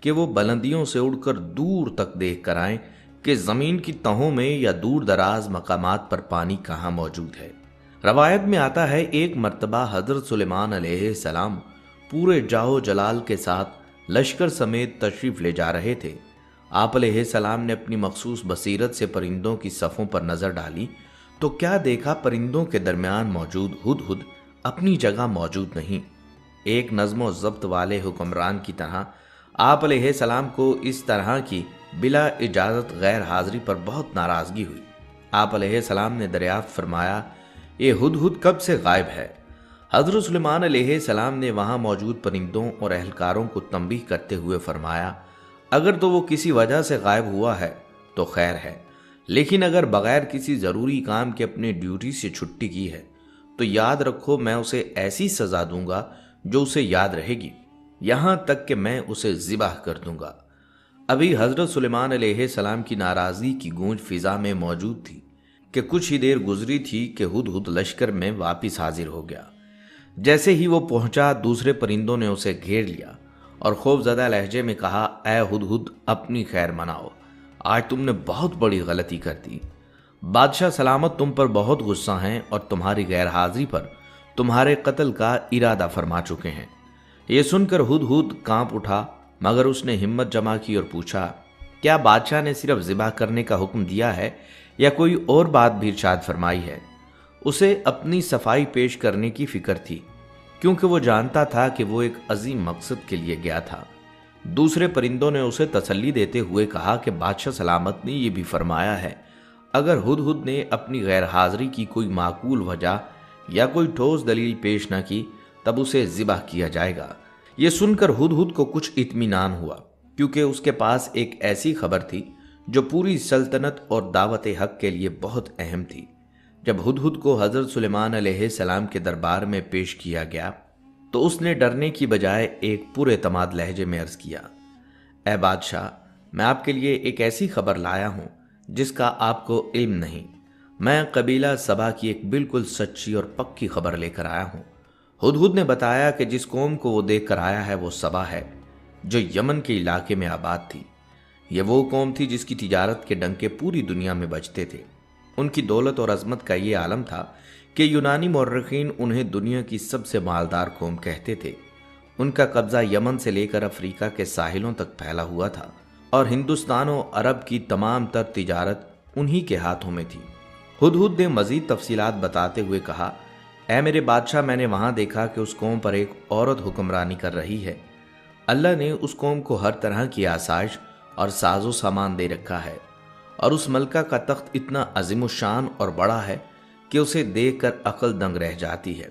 کہ وہ بلندیوں سے اڑ کر دور تک دیکھ کر آئیں کہ زمین کی تہوں میں یا دور دراز مقامات پر پانی کہاں موجود ہے۔ روایت میں آتا ہے ایک مرتبہ حضرت سلیمان علیہ السلام پورے جاہو جلال کے ساتھ لشکر سمیت تشریف لے جا رہے تھے۔ آپ علیہ السلام نے اپنی مخصوص بصیرت سے پرندوں کی صفوں پر نظر ڈالی تو کیا دیکھا، پرندوں کے درمیان موجود ہدہد اپنی جگہ موجود نہیں۔ ایک نظم و ضبط والے حکمران کی طرح آپ علیہ السلام کو اس طرح کی بلا اجازت غیر حاضری پر بہت ناراضگی ہوئی۔ آپ علیہ السلام نے دریافت فرمایا، یہ ہدہد کب سے غائب ہے؟ حضرت سلیمان علیہ السلام نے وہاں موجود پرندوں اور اہلکاروں کو تنبیہ کرتے ہوئے فرمایا، اگر تو وہ کسی وجہ سے غائب ہوا ہے تو خیر ہے، لیکن اگر بغیر کسی ضروری کام کے اپنے ڈیوٹی سے چھٹی کی ہے تو یاد رکھو میں اسے ایسی سزا دوں گا جو اسے یاد رہے گی، یہاں تک کہ میں اسے ذبح کر دوں گا۔ ابھی حضرت سلیمان علیہ السلام کی ناراضگی کی گونج فضا میں موجود تھی کہ کچھ ہی دیر گزری تھی کہ ہدہد لشکر میں واپس حاضر ہو گیا۔ جیسے ہی وہ پہنچا دوسرے پرندوں نے اسے گھیر لیا اور خوف زدہ لہجے میں کہا، اے ہدہد اپنی خیر مناؤ، آج تم نے بہت بڑی غلطی کر دی۔ بادشاہ سلامت تم پر بہت غصہ ہیں اور تمہاری غیر حاضری پر تمہارے قتل کا ارادہ فرما چکے ہیں۔ یہ سن کر ہدہد کانپ اٹھا، مگر اس نے ہمت جمع کی اور پوچھا، کیا بادشاہ نے صرف ذبح کرنے کا حکم دیا ہے یا کوئی اور بات بھی ارشاد فرمائی ہے؟ اسے اپنی صفائی پیش کرنے کی فکر تھی، کیونکہ وہ جانتا تھا کہ وہ ایک عظیم مقصد کے لیے گیا تھا۔ دوسرے پرندوں نے اسے تسلی دیتے ہوئے کہا کہ بادشاہ سلامت نے یہ بھی فرمایا ہے، اگر ہدہد نے اپنی غیر حاضری کی کوئی معقول وجہ یا کوئی ٹھوس دلیل پیش نہ کی تب اسے ذبح کیا جائے گا۔ یہ سن کر ہدہد کو کچھ اطمینان ہوا، کیونکہ اس کے پاس ایک ایسی خبر تھی جو پوری سلطنت اور دعوت حق کے لیے بہت اہم تھی۔ جب ہدہد کو حضرت سلیمان علیہ السلام کے دربار میں پیش کیا گیا تو اس نے ڈرنے کی بجائے ایک پر اعتماد لہجے میں عرض کیا، اے بادشاہ، میں آپ کے لیے ایک ایسی خبر لایا ہوں جس کا آپ کو علم نہیں۔ میں قبیلہ سبا کی ایک بالکل سچی اور پکی خبر لے کر آیا ہوں۔ ہدہد نے بتایا کہ جس قوم کو وہ دیکھ کر آیا ہے وہ سبا ہے، جو یمن کے علاقے میں آباد تھی۔ یہ وہ قوم تھی جس کی تجارت کے ڈنکے پوری دنیا میں بجتے تھے۔ ان کی دولت اور عظمت کا یہ عالم تھا کہ یونانی مورخین انہیں دنیا کی سب سے مالدار قوم کہتے تھے۔ ان کا قبضہ یمن سے لے کر افریقہ کے ساحلوں تک پھیلا ہوا تھا اور ہندوستان و عرب کی تمام تر تجارت انہی کے ہاتھوں میں تھی۔ ہدہد نے مزید تفصیلات بتاتے ہوئے کہا، اے میرے بادشاہ، میں نے وہاں دیکھا کہ اس قوم پر ایک عورت حکمرانی کر رہی ہے۔ اللہ نے اس قوم کو ہر طرح کی آسائش اور ساز و سامان دے رکھا ہے، اور اس ملکہ کا تخت اتنا عظیم الشان اور بڑا ہے کہ اسے دیکھ کر عقل دنگ رہ جاتی ہے۔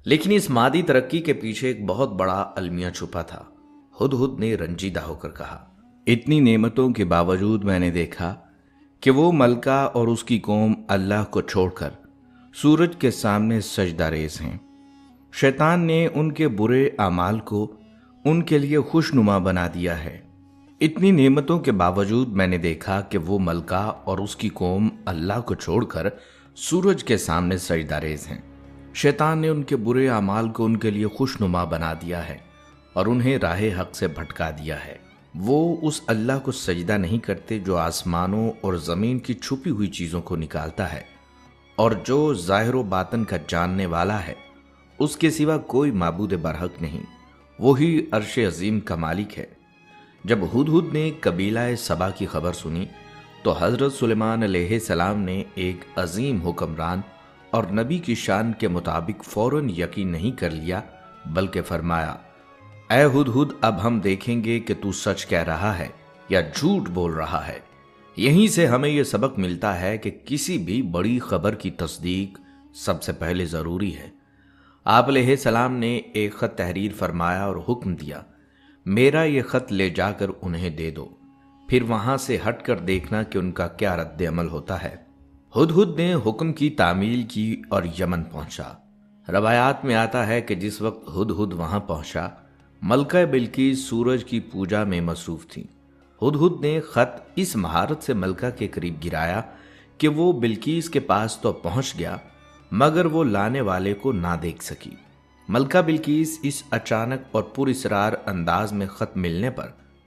لیکن اس مادی ترقی کے پیچھے ایک بہت بڑا المیہ چھپا تھا۔ ہدہد نے رنجیدہ ہو کر کہا، اتنی نعمتوں کے باوجود میں نے دیکھا کہ وہ ملکہ اور اس کی قوم اللہ کو چھوڑ کر سورج کے سامنے سجدہ ریز ہیں۔ شیطان نے ان کے برے اعمال کو ان کے لیے خوشنما بنا دیا ہے۔ اتنی نعمتوں کے باوجود میں نے دیکھا کہ وہ ملکہ اور اس کی قوم اللہ کو چھوڑ کر سورج کے سامنے سجدہ ریز ہیں۔ شیطان نے ان کے برے اعمال کو ان کے لیے خوشنما بنا دیا ہے اور انہیں راہ حق سے بھٹکا دیا ہے۔ وہ اس اللہ کو سجدہ نہیں کرتے جو آسمانوں اور زمین کی چھپی ہوئی چیزوں کو نکالتا ہے اور جو ظاہر و باطن کا جاننے والا ہے۔ اس کے سوا کوئی معبود برحق نہیں، وہی عرش عظیم کا مالک ہے۔ جب ہدہد نے قبیلہ سبا کی خبر سنی تو حضرت سلیمان علیہ السلام نے ایک عظیم حکمران اور نبی کی شان کے مطابق فوراً یقین نہیں کر لیا، بلکہ فرمایا، اے ہدہد، اب ہم دیکھیں گے کہ تو سچ کہہ رہا ہے یا جھوٹ بول رہا ہے۔ یہیں سے ہمیں یہ سبق ملتا ہے کہ کسی بھی بڑی خبر کی تصدیق سب سے پہلے ضروری ہے۔ آپ علیہ السلام نے ایک خط تحریر فرمایا اور حکم دیا، میرا یہ خط لے جا کر انہیں دے دو، پھر وہاں سے ہٹ کر دیکھنا کہ ان کا کیا رد عمل ہوتا ہے۔ ہدہد نے حکم کی تعمیل کی اور یمن پہنچا۔ روایات میں آتا ہے کہ جس وقت ہدہد وہاں پہنچا، ملکہ بلقیس سورج کی پوجا میں مصروف تھی۔ ہدہد نے خط اس مہارت سے ملکہ کے قریب گرایا کہ وہ بلقیس کے پاس تو پہنچ گیا مگر وہ لانے والے کو نہ دیکھ سکی۔ ملکہ بلقیس اس اچانک اور پر اسرار انداز میں خط ملنے پر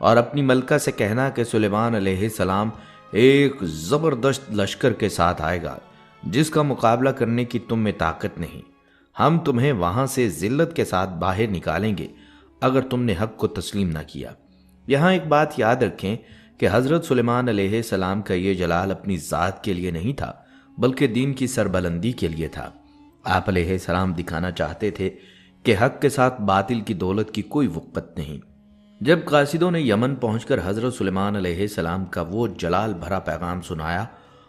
اور اپنی ملکہ سے کہنا کہ سلیمان علیہ السلام ایک زبردست لشکر کے ساتھ آئے گا جس کا مقابلہ کرنے کی تم میں طاقت نہیں۔ ہم تمہیں وہاں سے ذلت کے ساتھ باہر نکالیں گے اگر تم نے حق کو تسلیم نہ کیا۔ یہاں ایک بات یاد رکھیں کہ حضرت سلیمان علیہ السلام کا یہ جلال اپنی ذات کے لیے نہیں تھا بلکہ دین کی سربلندی کے لیے تھا۔ آپ علیہ السلام دکھانا چاہتے تھے کہ حق کے ساتھ باطل کی دولت کی کوئی وقت نہیں۔ جب قاصدوں نے یمن پہنچ کر حضرت سلیمان علیہ السلام کا وہ جلال بھرا پیغام سنایا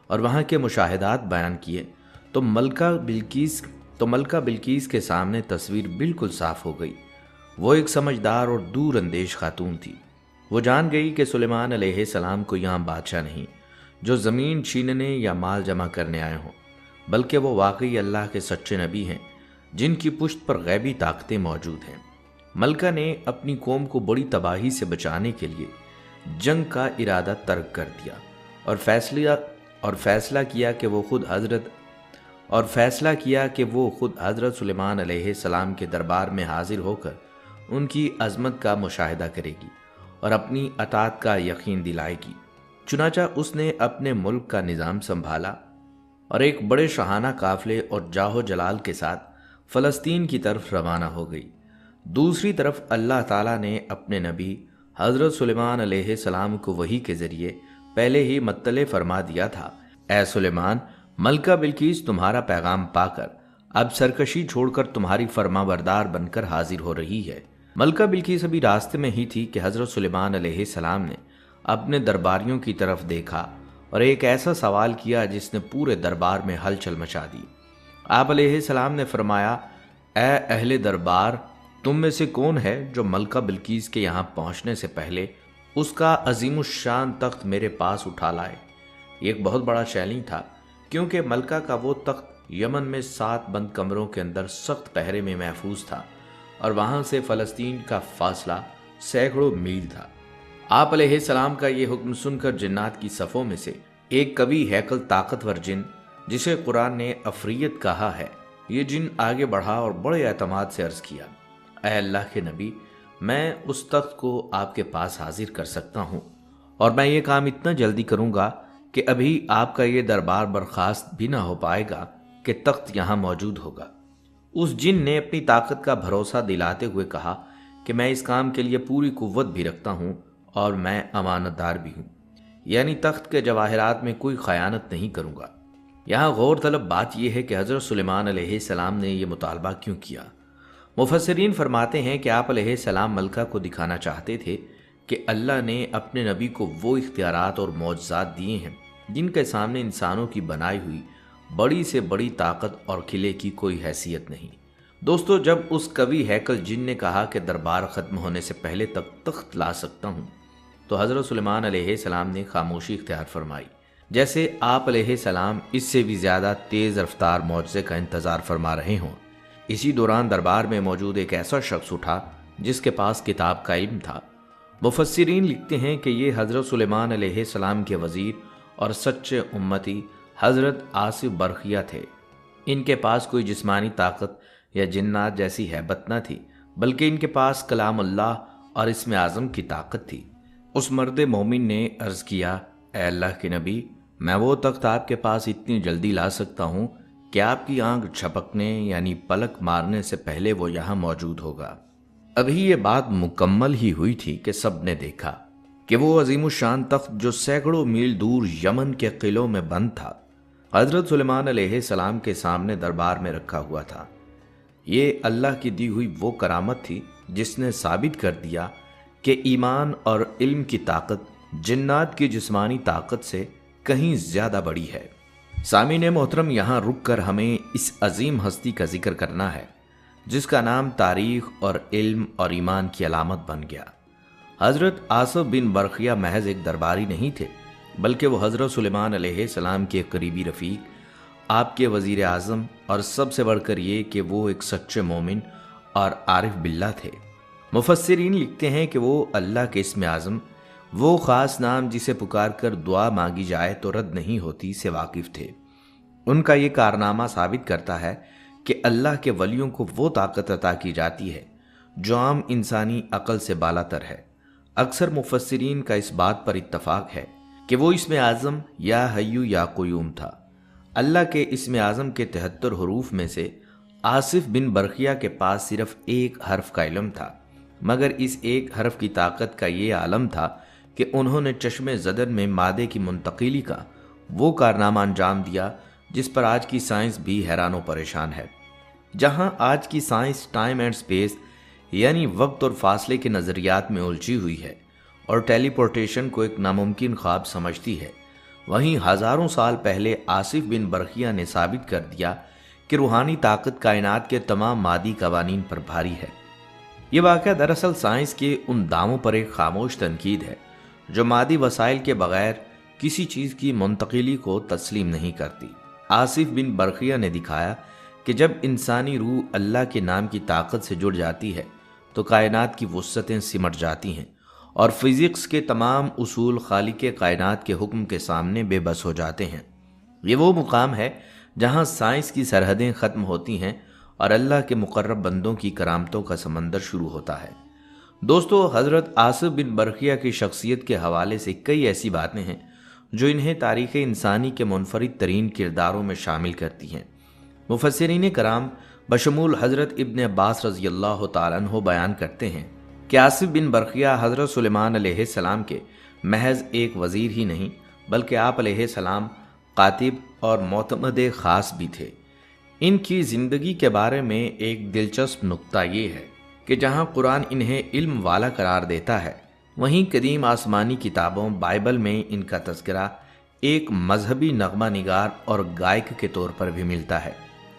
اور وہاں کے مشاہدات بیان کیے تو ملکہ بلقیس کے سامنے تصویر بالکل صاف ہو گئی۔ وہ ایک سمجھدار اور دور اندیش خاتون تھی۔ وہ جان گئی کہ سلیمان علیہ السلام کو یہاں بادشاہ نہیں جو زمین چھیننے یا مال جمع کرنے آئے ہوں، بلکہ وہ واقعی اللہ کے سچے نبی ہیں جن کی پشت پر غیبی طاقتیں موجود ہیں۔ ملکہ نے اپنی قوم کو بڑی تباہی سے بچانے کے لیے جنگ کا ارادہ ترک کر دیا اور فیصلہ کیا کہ وہ خود حضرت سلیمان علیہ السلام کے دربار میں حاضر ہو کر ان کی عظمت کا مشاہدہ کرے گی اور اپنی اطاعت کا یقین دلائے گی۔ چنانچہ اس نے اپنے ملک کا نظام سنبھالا اور ایک بڑے شاہانہ قافلے اور جاہ و جلال کے ساتھ فلسطین کی طرف روانہ ہو گئی۔ دوسری طرف اللہ تعالیٰ نے اپنے نبی حضرت سلیمان علیہ السلام کو وحی کے ذریعے پہلے ہی مطلع فرما دیا تھا، اے سلیمان، ملکہ بلقیس تمہارا پیغام پا کر اب سرکشی چھوڑ کر تمہاری فرما بردار بن کر حاضر ہو رہی ہے۔ ملکہ بلقیس ابھی راستے میں ہی تھی کہ حضرت سلیمان علیہ السلام نے اپنے درباریوں کی طرف دیکھا اور ایک ایسا سوال کیا جس نے پورے دربار میں ہلچل مچا دی۔ آپ علیہ السلام نے فرمایا، اے اہل دربار، تم میں سے کون ہے جو ملکہ بلقیس کے یہاں پہنچنے سے پہلے اس کا عظیم الشان تخت میرے پاس اٹھا لائے؟ یہ ایک بہت بڑا چیلنج تھا کیونکہ ملکہ کا وہ تخت یمن میں 7 بند کمروں کے اندر سخت پہرے میں محفوظ تھا اور وہاں سے فلسطین کا فاصلہ سینکڑوں میل تھا۔ آپ علیہ السلام کا یہ حکم سن کر جنات کی صفوں میں سے ایک قوی ہیکل طاقتور جن جسے قرآن نے عفریت کہا ہے، یہ جن آگے بڑھا اور بڑے اعتماد سے عرض کیا، اے اللہ کے نبی، میں اس تخت کو آپ کے پاس حاضر کر سکتا ہوں اور میں یہ کام اتنا جلدی کروں گا کہ ابھی آپ کا یہ دربار برخاست بھی نہ ہو پائے گا کہ تخت یہاں موجود ہوگا۔ اس جن نے اپنی طاقت کا بھروسہ دلاتے ہوئے کہا کہ میں اس کام کے لیے پوری قوت بھی رکھتا ہوں اور میں امانت دار بھی ہوں، یعنی تخت کے جواہرات میں کوئی خیانت نہیں کروں گا۔ یہاں غور طلب بات یہ ہے کہ حضرت سلیمان علیہ السلام نے یہ مطالبہ کیوں کیا؟ مفسرین فرماتے ہیں کہ آپ علیہ السلام ملکہ کو دکھانا چاہتے تھے کہ اللہ نے اپنے نبی کو وہ اختیارات اور معجزات دیے ہیں جن کے سامنے انسانوں کی بنائی ہوئی بڑی سے بڑی طاقت اور قلعے کی کوئی حیثیت نہیں۔ دوستو، جب اس قوی ہیکل جن نے کہا کہ دربار ختم ہونے سے پہلے تک تخت لا سکتا ہوں تو حضرت سلیمان علیہ السلام نے خاموشی اختیار فرمائی، جیسے آپ علیہ السلام اس سے بھی زیادہ تیز رفتار معجزے کا انتظار فرما رہے ہوں۔ اسی دوران دربار میں موجود ایک ایسا شخص اٹھا جس کے پاس کتاب کا علم تھا۔ مفسرین لکھتے ہیں کہ یہ حضرت سلیمان علیہ السلام کے وزیر اور سچے امتی حضرت آصف برخیہ تھے۔ ان کے پاس کوئی جسمانی طاقت یا جنات جیسی ہیبت نہ تھی، بلکہ ان کے پاس کلام اللہ اور اسم اعظم کی طاقت تھی۔ اس مرد مومن نے عرض کیا، اے اللہ کے نبی، میں وہ تخت آپ کے پاس اتنی جلدی لا سکتا ہوں کہ آپ کی آنکھ جھپکنے یعنی پلک مارنے سے پہلے وہ یہاں موجود ہوگا۔ ابھی یہ بات مکمل ہی ہوئی تھی کہ سب نے دیکھا کہ وہ عظیم الشان تخت جو سینکڑوں میل دور یمن کے قلعوں میں بند تھا، حضرت سلیمان علیہ السلام کے سامنے دربار میں رکھا ہوا تھا۔ یہ اللہ کی دی ہوئی وہ کرامت تھی جس نے ثابت کر دیا کہ ایمان اور علم کی طاقت جنات کی جسمانی طاقت سے کہیں زیادہ بڑی ہے۔ سامعین محترم، یہاں رک کر ہمیں اس عظیم ہستی کا ذکر کرنا ہے جس کا نام تاریخ اور علم اور ایمان کی علامت بن گیا۔ حضرت آصف بن برخیہ محض ایک درباری نہیں تھے، بلکہ وہ حضرت سلیمان علیہ السلام کے قریبی رفیق، آپ کے وزیر اعظم، اور سب سے بڑھ کر یہ کہ وہ ایک سچے مومن اور عارف باللہ تھے۔ مفسرین لکھتے ہیں کہ وہ اللہ کے اسم اعظم، وہ خاص نام جسے پکار کر دعا مانگی جائے تو رد نہیں ہوتی، سے واقف تھے۔ ان کا یہ کارنامہ ثابت کرتا ہے کہ اللہ کے ولیوں کو وہ طاقت عطا کی جاتی ہے جو عام انسانی عقل سے بالا تر ہے۔ اکثر مفسرین کا اس بات پر اتفاق ہے کہ وہ اسم اعظم یا حیو یا قیوم تھا۔ اللہ کے اسم اعظم کے 73 حروف میں سے آصف بن برقیہ کے پاس صرف ایک حرف کا علم تھا، مگر اس ایک حرف کی طاقت کا یہ عالم تھا کہ انہوں نے چشم زدن میں مادے کی منتقلی کا وہ کارنامہ انجام دیا جس پر آج کی سائنس بھی حیران و پریشان ہے۔ جہاں آج کی سائنس ٹائم اینڈ سپیس یعنی وقت اور فاصلے کے نظریات میں الجھی ہوئی ہے اور ٹیلی پورٹیشن کو ایک ناممکن خواب سمجھتی ہے، وہیں ہزاروں سال پہلے آصف بن برقیہ نے ثابت کر دیا کہ روحانی طاقت کائنات کے تمام مادی قوانین پر بھاری ہے۔ یہ واقعہ دراصل سائنس کے ان داموں پر ایک خاموش تنقید ہے جو مادی وسائل کے بغیر کسی چیز کی منتقلی کو تسلیم نہیں کرتی۔ آصف بن برقیہ نے دکھایا کہ جب انسانی روح اللہ کے نام کی طاقت سے جڑ جاتی ہے تو کائنات کی وسعتیں سمٹ جاتی ہیں اور فزکس کے تمام اصول خالق کائنات کے حکم کے سامنے بے بس ہو جاتے ہیں۔ یہ وہ مقام ہے جہاں سائنس کی سرحدیں ختم ہوتی ہیں اور اللہ کے مقرب بندوں کی کرامتوں کا سمندر شروع ہوتا ہے۔ دوستو، حضرت آصف بن برقیہ کی شخصیت کے حوالے سے کئی ایسی باتیں ہیں جو انہیں تاریخ انسانی کے منفرد ترین کرداروں میں شامل کرتی ہیں۔ مفسرین کرام بشمول حضرت ابن عباس رضی اللہ تعالیٰ عنہ بیان کرتے ہیں کہ آصف بن برقیہ حضرت سلیمان علیہ السلام کے محض ایک وزیر ہی نہیں بلکہ آپ علیہ السلام کاتب اور معتمد خاص بھی تھے۔ ان کی زندگی کے بارے میں ایک دلچسپ نکتہ یہ ہے کہ جہاں قرآن انہیں علم والا قرار دیتا ہے، وہیں قدیم آسمانی کتابوں بائبل میں ان کا تذکرہ ایک مذہبی نغمہ نگار اور گائک کے طور پر بھی ملتا ہے۔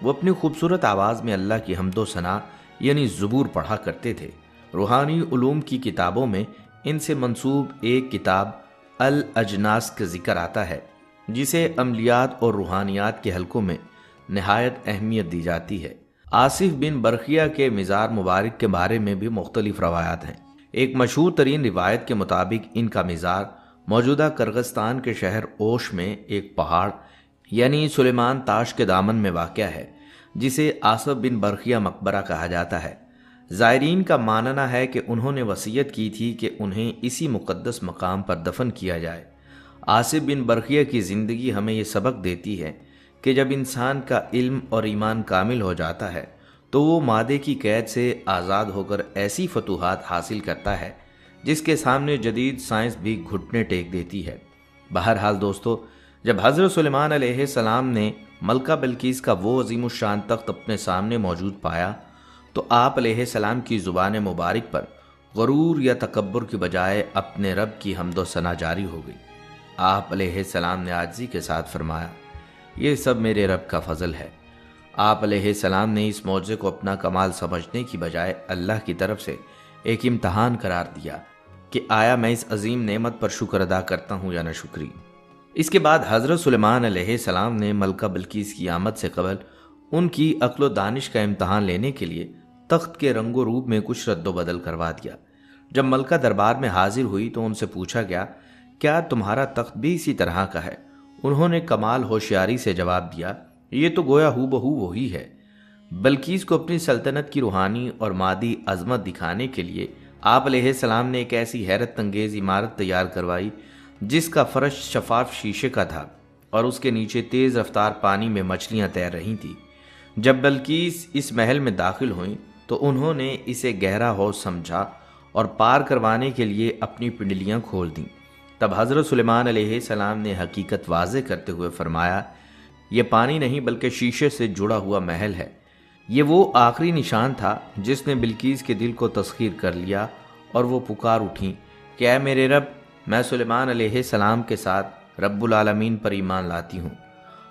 وہ اپنی خوبصورت آواز میں اللہ کی حمد و ثنا یعنی زبور پڑھا کرتے تھے۔ روحانی علوم کی کتابوں میں ان سے منسوب ایک کتاب الاجناس کا ذکر آتا ہے جسے عملیات اور روحانیات کے حلقوں میں نہایت اہمیت دی جاتی ہے۔ آصف بن برقیہ کے مزار مبارک کے بارے میں بھی مختلف روایات ہیں۔ ایک مشہور ترین روایت کے مطابق ان کا مزار موجودہ کرغستان کے شہر اوش میں ایک پہاڑ یعنی سلیمان تاش کے دامن میں واقع ہے، جسے آصف بن برقیہ مقبرہ کہا جاتا ہے۔ زائرین کا ماننا ہے کہ انہوں نے وصیت کی تھی کہ انہیں اسی مقدس مقام پر دفن کیا جائے۔ آصف بن برقیہ کی زندگی ہمیں یہ سبق دیتی ہے کہ جب انسان کا علم اور ایمان کامل ہو جاتا ہے تو وہ مادے کی قید سے آزاد ہو کر ایسی فتوحات حاصل کرتا ہے جس کے سامنے جدید سائنس بھی گھٹنے ٹیک دیتی ہے۔ بہرحال دوستو، جب حضرت سلیمان علیہ السلام نے ملکہ بلقیس کا وہ عظیم الشان تخت اپنے سامنے موجود پایا تو آپ علیہ السلام کی زبان مبارک پر غرور یا تکبر کی بجائے اپنے رب کی حمد و ثنا جاری ہو گئی۔ آپ علیہ السلام نے عاجزی کے ساتھ فرمایا، یہ سب میرے رب کا فضل ہے۔ آپ علیہ السلام نے اس معجزے کو اپنا کمال سمجھنے کی بجائے اللہ کی طرف سے ایک امتحان قرار دیا کہ آیا میں اس عظیم نعمت پر شکر ادا کرتا ہوں یا نہ شکری۔ اس کے بعد حضرت سلیمان علیہ السلام نے ملکہ بلقیس کی آمد سے قبل ان کی عقل و دانش کا امتحان لینے کے لیے تخت کے رنگ و روپ میں کچھ رد و بدل کروا دیا۔ جب ملکہ دربار میں حاضر ہوئی تو ان سے پوچھا گیا، کیا تمہارا تخت بھی اسی طرح کا ہے؟ انہوں نے کمال ہوشیاری سے جواب دیا، یہ تو گویا ہو بہو وہی ہے۔ بلقیس کو اپنی سلطنت کی روحانی اور مادی عظمت دکھانے کے لیے آپ علیہ السلام نے ایک ایسی حیرت انگیز عمارت تیار کروائی جس کا فرش شفاف شیشے کا تھا اور اس کے نیچے تیز رفتار پانی میں مچھلیاں تیر رہی تھیں۔ جب بلقیس اس محل میں داخل ہوئیں تو انہوں نے اسے گہرا حوض سمجھا اور پار کروانے کے لیے اپنی پنڈلیاں کھول دیں۔ تب حضرت سلیمان علیہ السلام نے حقیقت واضح کرتے ہوئے فرمایا، یہ پانی نہیں بلکہ شیشے سے جڑا ہوا محل ہے۔ یہ وہ آخری نشان تھا جس نے بلقیس کے دل کو تسخیر کر لیا اور وہ پکار اٹھیں کہ اے میرے رب، میں سلیمان علیہ السلام کے ساتھ رب العالمین پر ایمان لاتی ہوں۔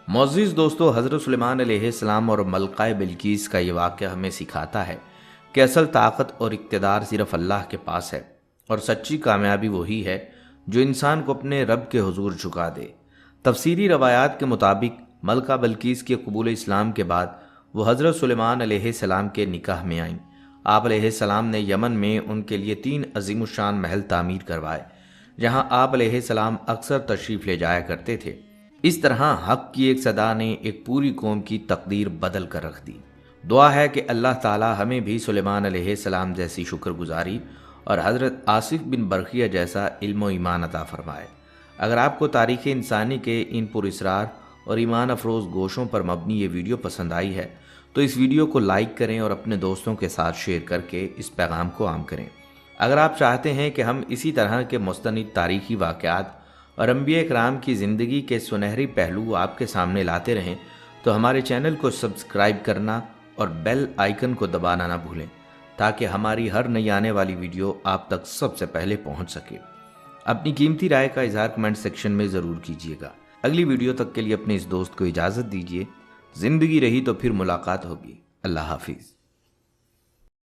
معزز دوستو، حضرت سلیمان علیہ السلام اور ملکہ بلقیس کا یہ واقعہ ہمیں سکھاتا ہے کہ اصل طاقت اور اقتدار صرف اللہ کے پاس ہے اور سچی کامیابی وہی ہے جو انسان کو اپنے رب کے حضور جھکا دے۔ تفسیری روایات کے مطابق ملکہ بلقیس کے قبول اسلام کے بعد وہ حضرت سلیمان علیہ السلام کے نکاح میں آئیں۔ آپ علیہ السلام نے یمن میں ان کے لیے 3 عظیم الشان محل تعمیر کروائے جہاں آپ علیہ السلام اکثر تشریف لے جایا کرتے تھے۔ اس طرح حق کی ایک صدا نے ایک پوری قوم کی تقدیر بدل کر رکھ دی۔ دعا ہے کہ اللہ تعالی ہمیں بھی سلیمان علیہ السلام جیسی شکر گزاری اور حضرت آصف بن برقیہ جیسا علم و ایمان عطا فرمائے۔ اگر آپ کو تاریخ انسانی کے ان پراسرار اور ایمان افروز گوشوں پر مبنی یہ ویڈیو پسند آئی ہے تو اس ویڈیو کو لائک کریں اور اپنے دوستوں کے ساتھ شیئر کر کے اس پیغام کو عام کریں۔ اگر آپ چاہتے ہیں کہ ہم اسی طرح کے مستند تاریخی واقعات اور انبیاء کرام کی زندگی کے سنہری پہلو آپ کے سامنے لاتے رہیں تو ہمارے چینل کو سبسکرائب کرنا اور بیل آئیکن کو دبانا نہ بھولیں تاکہ ہماری ہر نئی آنے والی ویڈیو آپ تک سب سے پہلے پہنچ سکے۔ اپنی قیمتی رائے کا اظہار کمنٹ سیکشن میں ضرور کیجیے گا۔ اگلی ویڈیو تک کے لیے اپنے اس دوست کو اجازت دیجیے۔ زندگی رہی تو پھر ملاقات ہوگی۔ اللہ حافظ۔